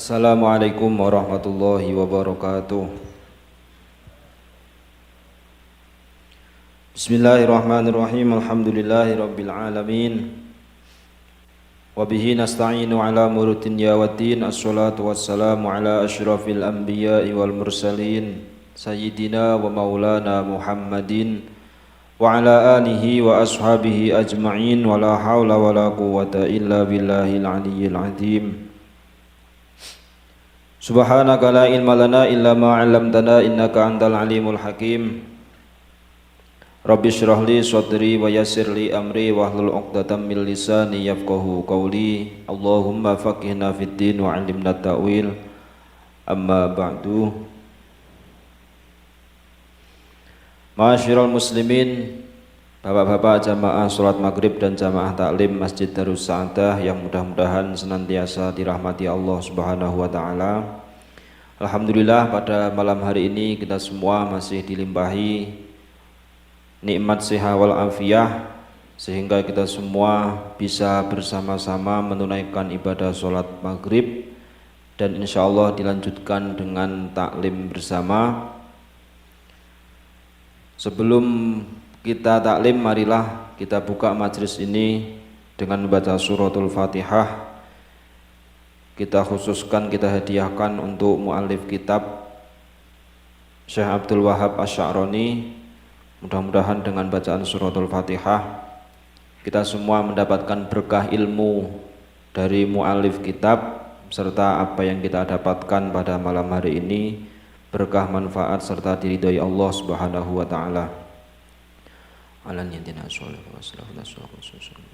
Assalamualaikum warahmatullahi wabarakatuh. Bismillahirrahmanirrahim. Alhamdulillahi rabbil alamin. Wabihi nasta'inu ala murutin ya waddin. Assalatu wassalamu ala ashrafil anbiya'i wal mursalin Sayyidina wa maulana Muhammadin wa ala alihi wa ashabihi ajma'in. Wa la hawla wa la quwwata illa billahil aliyyil azim. Subhanaka la ilma lana illa ma 'allamtana innaka antal alimul hakim. Rabbi shrah li sadri wa yassir li amri wahlul 'uqdatam min lisani yafqahu qawli. Allahumma faqihna fid din wa 'allimna ta'wil. Amma ba'du. Ma'asyiral muslimin, bapak-bapak jamaah salat maghrib dan jamaah taklim Masjid Darus Sa'adah yang mudah-mudahan senantiasa dirahmati Allah Subhanahu wa taala. Alhamdulillah, pada malam hari ini kita semua masih dilimpahi nikmat sehat wal afiyah sehingga kita semua bisa bersama-sama menunaikan ibadah salat maghrib dan insyaallah dilanjutkan dengan taklim bersama. Sebelum kita taklim, marilah kita buka majelis ini dengan membaca suratul Fatihah. Kita khususkan, kita hadiahkan untuk muallif kitab Syekh Abdul Wahab Asy-Sya'rani. Mudah-mudahan dengan bacaan suratul Fatihah kita semua mendapatkan berkah ilmu dari muallif kitab serta apa yang kita dapatkan pada malam hari ini, berkah manfaat serta diridhai Allah Subhanahu wa taala. Alan yantina sallallahu alaihi wasallam.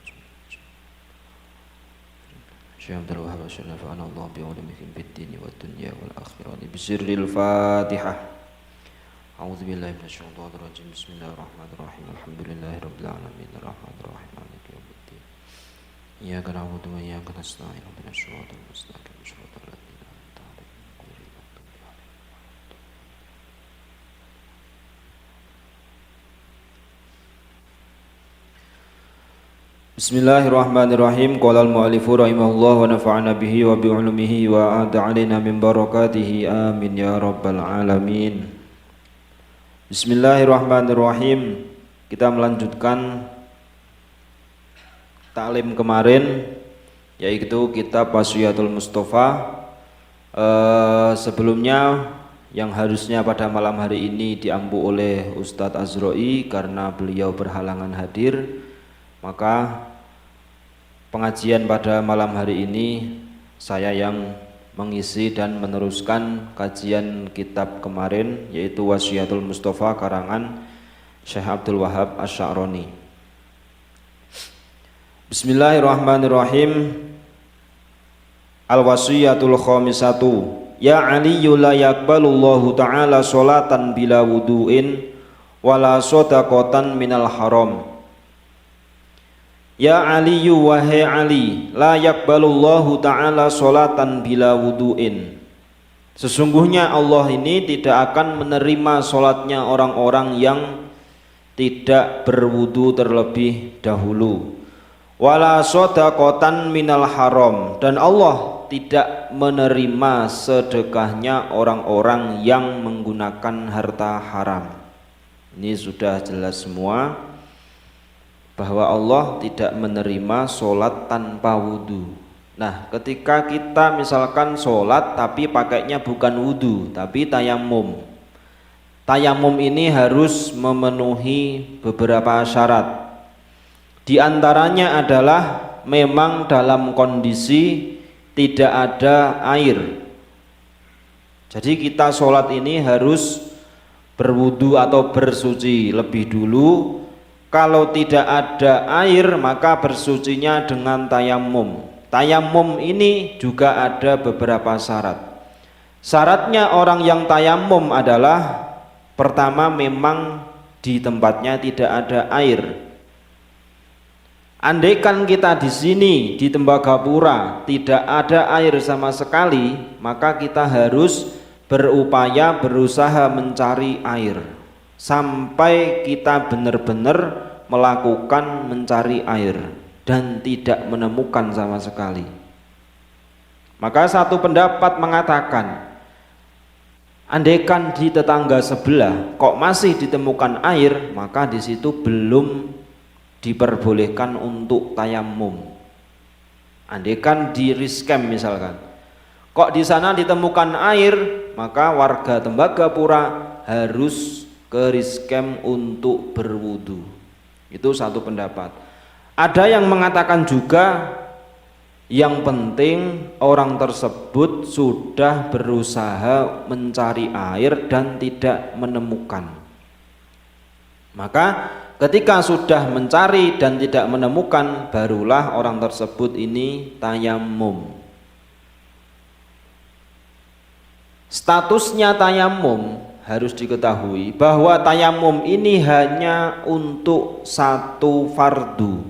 Syekh Abdul Wahab Asy-Sya'rani Allah bi ulumihim fid din wad dunya wal akhirah bi sirril Fatihah. A'udzu billahi minasyaitonir rajim. Bismillahirrahmanirrahim. Alhamdulillahirabbil alamin arrahmanir rahim maliki yaumiddin. Iyyaka na'budu wa iyyaka nasta'in ihdinas siratal mustaqim siratal ladzina an'amta 'alaihim ghairil maghdubi 'alaihim. Bismillahirrahmanirrahim. Qala al-mu'allifu rahimahullah wa nafa'ana bihi wa bi 'ulumihi wa a'ta 'alaina min barakatihi amin ya rabbal alamin. Bismillahirrahmanirrahim. Kita melanjutkan taklim kemarin, yaitu kitab Wasyiatul Mustafa. Sebelumnya yang harusnya pada malam hari ini diampu oleh Ustadz Azroi karena beliau berhalangan hadir, maka pengajian pada malam hari ini saya yang mengisi dan meneruskan kajian kitab kemarin, yaitu Wasyiatul Mustafa karangan Syekh Abdul Wahab Asy-Sya'rani. Bismillahirrahmanirrahim. Al-Wasyiatul Khamisatu. Ya Aliyyu la yaqbalullahu ta'ala sholatan bila wudu'in wala shadaqatan minal haram. Ya Aliyu, wahai Ali, la yakbalullahu ta'ala sholatan bila wudu'in. Sesungguhnya Allah ini tidak akan menerima sholatnya orang-orang yang tidak berwudu terlebih dahulu. Wala shadaqatan minal haram, dan Allah tidak menerima sedekahnya orang-orang yang menggunakan harta haram. Ini sudah jelas semua bahwa Allah tidak menerima sholat tanpa wudhu. Nah, ketika kita misalkan sholat tapi pakainya bukan wudhu tapi tayamum, tayamum ini harus memenuhi beberapa syarat. Di antaranya adalah memang dalam kondisi tidak ada air. Jadi kita sholat ini harus berwudhu atau bersuci lebih dulu. Kalau tidak ada air maka bersucinya dengan tayamum. Tayamum ini juga ada beberapa syarat. Syaratnya orang yang tayamum adalah pertama, memang di tempatnya tidak ada air. Andaikan kita di sini di Tembagapura tidak ada air sama sekali, maka kita harus berupaya berusaha mencari air sampai kita benar-benar melakukan mencari air dan tidak menemukan sama sekali. Maka satu pendapat mengatakan, andaikan di tetangga sebelah kok masih ditemukan air, maka di situ belum diperbolehkan untuk tayamum. Andaikan di Riskem misalkan, kok di sana ditemukan air, maka warga Tembagapura harus ke Riskem untuk berwudu. Itu satu pendapat. Ada yang mengatakan juga, yang penting orang tersebut sudah berusaha mencari air dan tidak menemukan. Maka ketika sudah mencari dan tidak menemukan, barulah orang tersebut ini tayamum. Statusnya tayamum harus diketahui bahwa tayamum ini hanya untuk satu fardu.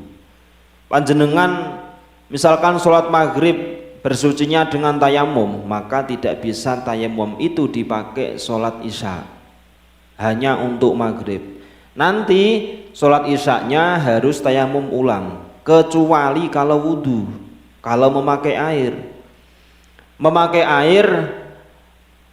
Panjenengan misalkan sholat maghrib bersucinya dengan tayamum, maka tidak bisa tayamum itu dipakai sholat isya, hanya untuk maghrib. Nanti sholat isyanya harus tayamum ulang, kecuali kalau wudhu, kalau memakai air. Memakai air,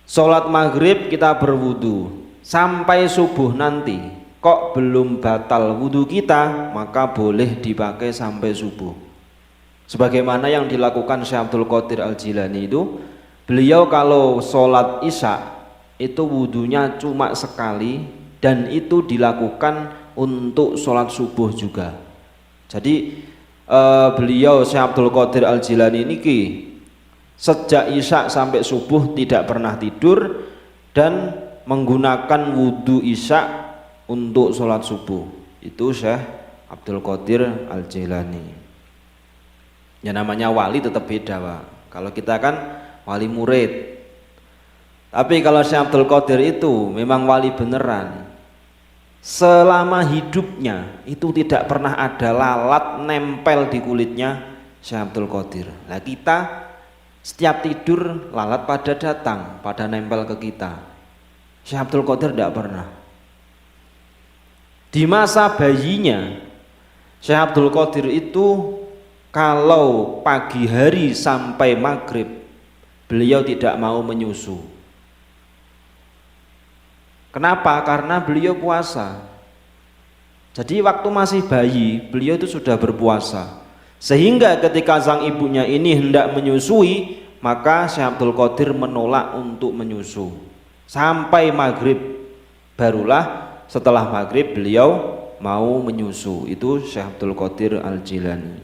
sholat maghrib kita berwudhu sampai subuh nanti, kok belum batal wudhu kita, maka boleh dipakai sampai subuh. Sebagaimana yang dilakukan Syekh Abdul Qadir Al-Jilani itu, beliau kalau sholat isya itu wudhunya cuma sekali, dan itu dilakukan untuk sholat subuh juga. Jadi beliau Syekh Abdul Qadir Al-Jilani ini sejak isya sampai subuh tidak pernah tidur dan menggunakan wudhu isya untuk sholat subuh. Itu Syekh Abdul Qadir Al-Jilani. Ya namanya wali tetap beda, Pak. Kalau kita kan wali murid. Tapi kalau Syekh Abdul Qadir itu memang wali beneran. Selama hidupnya itu tidak pernah ada lalat nempel di kulitnya Syekh Abdul Qadir. Nah kita setiap tidur lalat pada datang, pada nempel ke kita. Syekh Abdul Qadir tidak pernah. Di masa bayinya Syekh Abdul Qadir itu kalau pagi hari sampai maghrib beliau tidak mau menyusu. Kenapa? Karena beliau puasa. Jadi waktu masih bayi beliau itu sudah berpuasa, sehingga ketika sang ibunya ini hendak menyusui, maka Syekh Abdul Qadir menolak untuk menyusu sampai maghrib. Barulah setelah maghrib beliau mau menyusu. Itu Syekh Abdul Qadir Al-Jilani.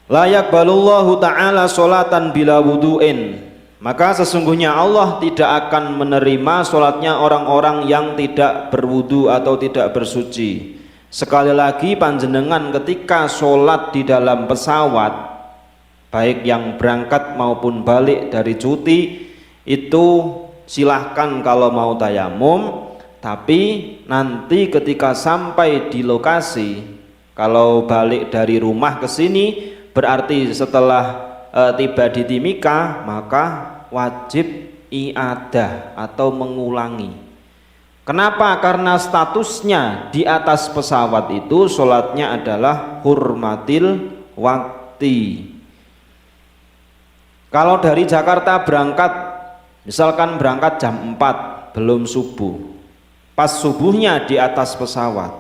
La yaqbalullahu ta'ala sholatan bila wudu'in, maka sesungguhnya Allah tidak akan menerima sholatnya orang-orang yang tidak berwudu atau tidak bersuci. Sekali lagi panjenengan ketika sholat di dalam pesawat, baik yang berangkat maupun balik dari cuti, itu silahkan kalau mau tayamum, tapi nanti ketika sampai di lokasi, kalau balik dari rumah ke sini, berarti setelah tiba di Timika, maka wajib iadah atau mengulangi. Kenapa? Karena statusnya di atas pesawat itu sholatnya adalah hurmatil wakti. Kalau dari Jakarta berangkat, misalkan berangkat jam 4 belum subuh, pas subuhnya di atas pesawat,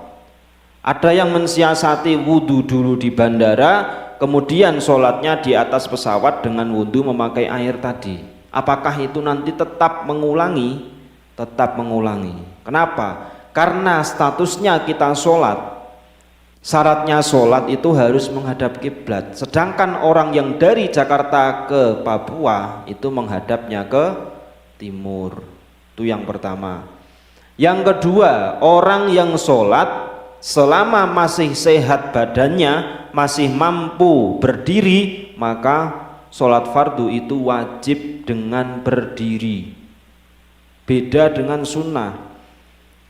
ada yang mensiasati wudhu dulu di bandara, kemudian sholatnya di atas pesawat dengan wudhu memakai air tadi. Apakah itu nanti tetap mengulangi? Tetap mengulangi. Kenapa? Karena statusnya kita sholat, syaratnya sholat itu harus menghadap kiblat. Sedangkan orang yang dari Jakarta ke Papua itu menghadapnya ke timur. Itu yang pertama. Yang kedua, orang yang sholat selama masih sehat badannya, masih mampu berdiri, maka sholat fardu itu wajib dengan berdiri. Beda dengan sunnah.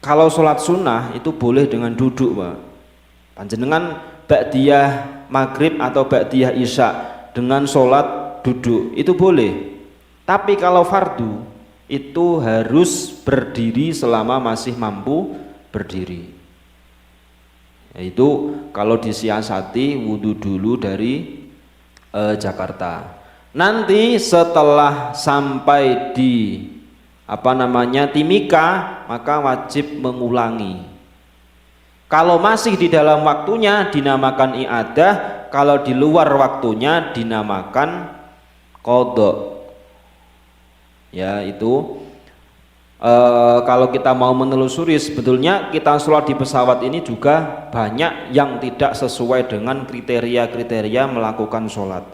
Kalau sholat sunnah itu boleh dengan duduk, Pak. Panjenengan ba'diyah maghrib atau ba'diyah isya dengan sholat duduk itu boleh. Tapi kalau fardu itu harus berdiri selama masih mampu berdiri. Yaitu kalau disiasati wudhu dulu dari Jakarta. Nanti setelah sampai di Timika, maka wajib mengulangi. Kalau masih di dalam waktunya dinamakan i'adah, kalau di luar waktunya dinamakan qadha. Ya, itu kalau kita mau menelusuri, sebetulnya kita sholat di pesawat ini juga banyak yang tidak sesuai dengan kriteria-kriteria melakukan sholat.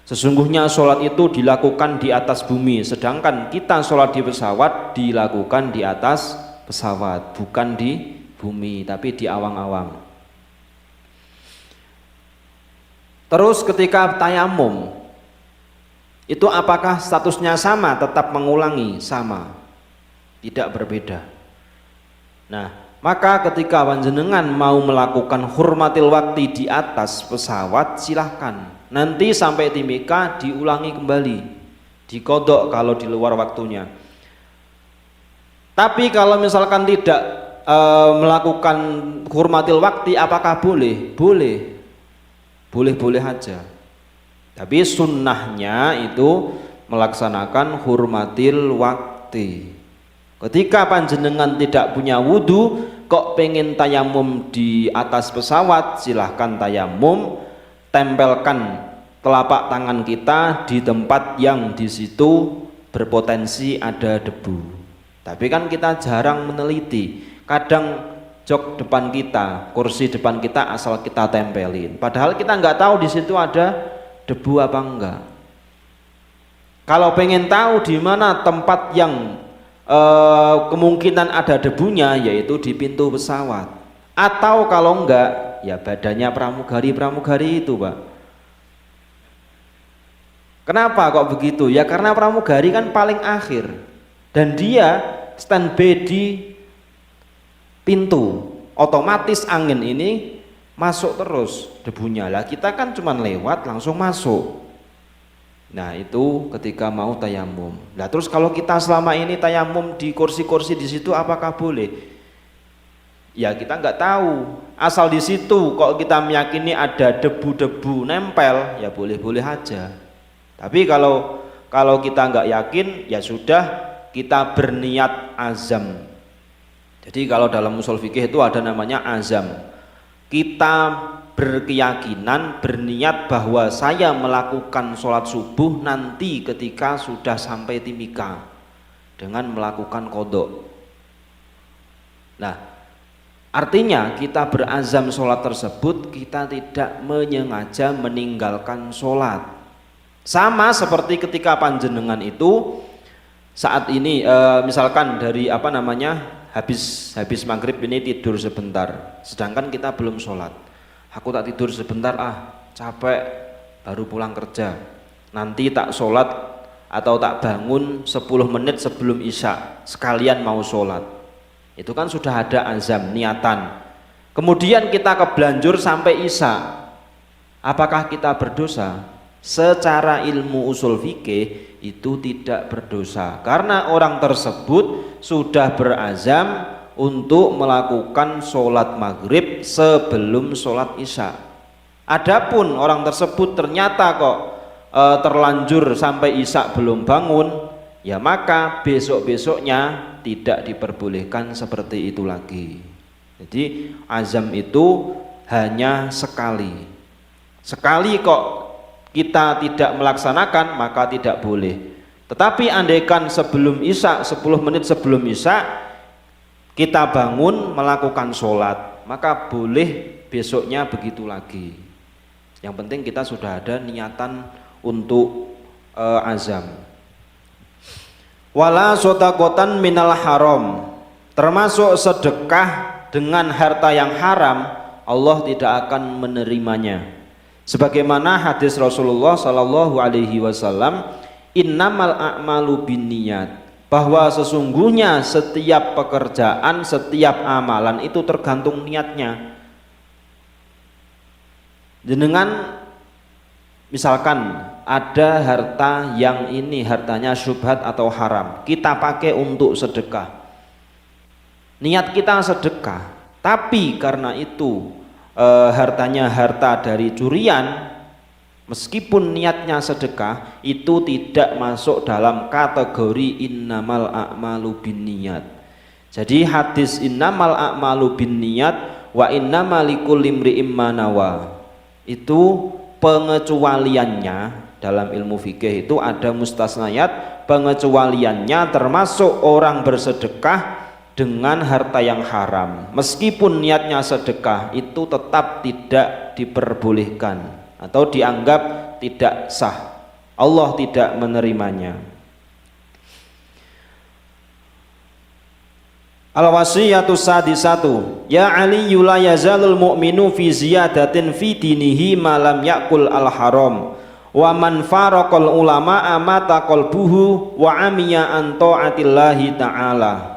Sesungguhnya sholat itu dilakukan di atas bumi, sedangkan kita sholat di pesawat dilakukan di atas pesawat, bukan di bumi tapi di awang-awang. Terus ketika tayamum itu apakah statusnya sama? Tetap mengulangi, sama, tidak berbeda. Nah, maka ketika panjenengan mau melakukan hurmatil waktu di atas pesawat, silahkan. Nanti sampai Timika diulangi kembali, dikodok kalau di luar waktunya. Tapi kalau misalkan tidak melakukan hurmatil waktu, apakah boleh? Boleh, boleh-boleh aja. Tapi sunnahnya itu melaksanakan hurmatil waktu. Ketika panjenengan tidak punya wudhu, kok pengen tayamum di atas pesawat, silahkan tayamum, tempelkan telapak tangan kita di tempat yang di situ berpotensi ada debu. Tapi kan kita jarang meneliti. Kadang jok depan kita, kursi depan kita asal kita tempelin, padahal kita nggak tahu di situ ada debu apa enggak. Kalau pengen tahu di mana tempat yang kemungkinan ada debunya, yaitu di pintu pesawat, atau kalau enggak ya badannya pramugari itu, Pak. Kenapa kok begitu? Ya karena pramugari kan paling akhir dan dia standby di pintu, otomatis angin ini masuk terus debunya. Lah kita kan cuman lewat langsung masuk. Nah, itu ketika mau tayamum. Nah, terus kalau kita selama ini tayamum di kursi-kursi di situ, apakah boleh? Ya kita nggak tahu. Asal di situ kok kita meyakini ada debu-debu nempel, ya boleh-boleh aja. Tapi kalau kita nggak yakin, ya sudah, kita berniat azam. Jadi kalau dalam ushul fikih itu ada namanya azam. Kita berkeyakinan, berniat bahwa saya melakukan sholat subuh nanti ketika sudah sampai Timika dengan melakukan qadha. Nah, artinya kita berazam sholat tersebut, kita tidak menyengaja meninggalkan sholat. Sama seperti ketika panjenengan itu saat ini misalkan dari habis maghrib ini tidur sebentar, sedangkan kita belum sholat. Aku tak tidur sebentar, capek, baru pulang kerja, nanti tak sholat atau tak bangun 10 menit sebelum isya sekalian mau sholat. Itu kan sudah ada azam, niatan. Kemudian kita kebelanjur sampai isya, apakah kita berdosa? Secara ilmu usul fikih itu tidak berdosa, karena orang tersebut sudah berazam untuk melakukan sholat maghrib sebelum sholat isya. Adapun orang tersebut ternyata kok terlanjur sampai isya belum bangun, ya maka besok-besoknya tidak diperbolehkan seperti itu lagi. Jadi azam itu hanya sekali kok kita tidak melaksanakan, maka tidak boleh. Tetapi andaikan sebelum isya, 10 menit sebelum isya kita bangun melakukan sholat, maka boleh besoknya begitu lagi. Yang penting kita sudah ada niatan untuk azam. Wala sodakotan minal haram, termasuk sedekah dengan harta yang haram, Allah tidak akan menerimanya. Sebagaimana hadis Rasulullah Shallallahu Alaihi Wasallam, innamal a'malu binniyat, bahwa sesungguhnya setiap pekerjaan, setiap amalan itu tergantung niatnya. Jenengan misalkan ada harta yang ini hartanya syubhat atau haram, kita pakai untuk sedekah, niat kita sedekah, tapi karena itu hartanya harta dari curian, Meskipun niatnya sedekah, itu tidak masuk dalam kategori innamal a'malu binniyat. Jadi hadis innamal a'malu binniyat wa innamal likulli imri'im ma nawa, itu pengecualiannya dalam ilmu fikih itu ada mustasnayat, pengecualiannya termasuk orang bersedekah dengan harta yang haram. Meskipun niatnya sedekah, itu tetap tidak diperbolehkan atau dianggap tidak sah. Allah tidak menerimanya. Al-wasiyatu sadisatu, ya Ali la yazalul mu'minu fi ziyadatin fi dinihi ma lam yakul al-haram wa man faraqal ulama amata qalbuhu wa amiya an ta'atillahi ta'ala.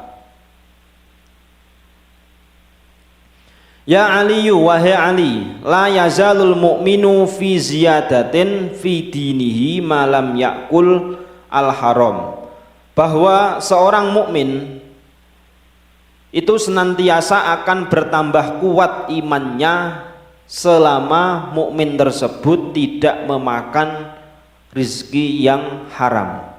Ya Ali, wahai Ali, la yazalul mu'minu fi ziyadatin fi dinihi ma lam yakul al-haram, bahwa seorang mukmin itu senantiasa akan bertambah kuat imannya selama mukmin tersebut tidak memakan rizki yang haram.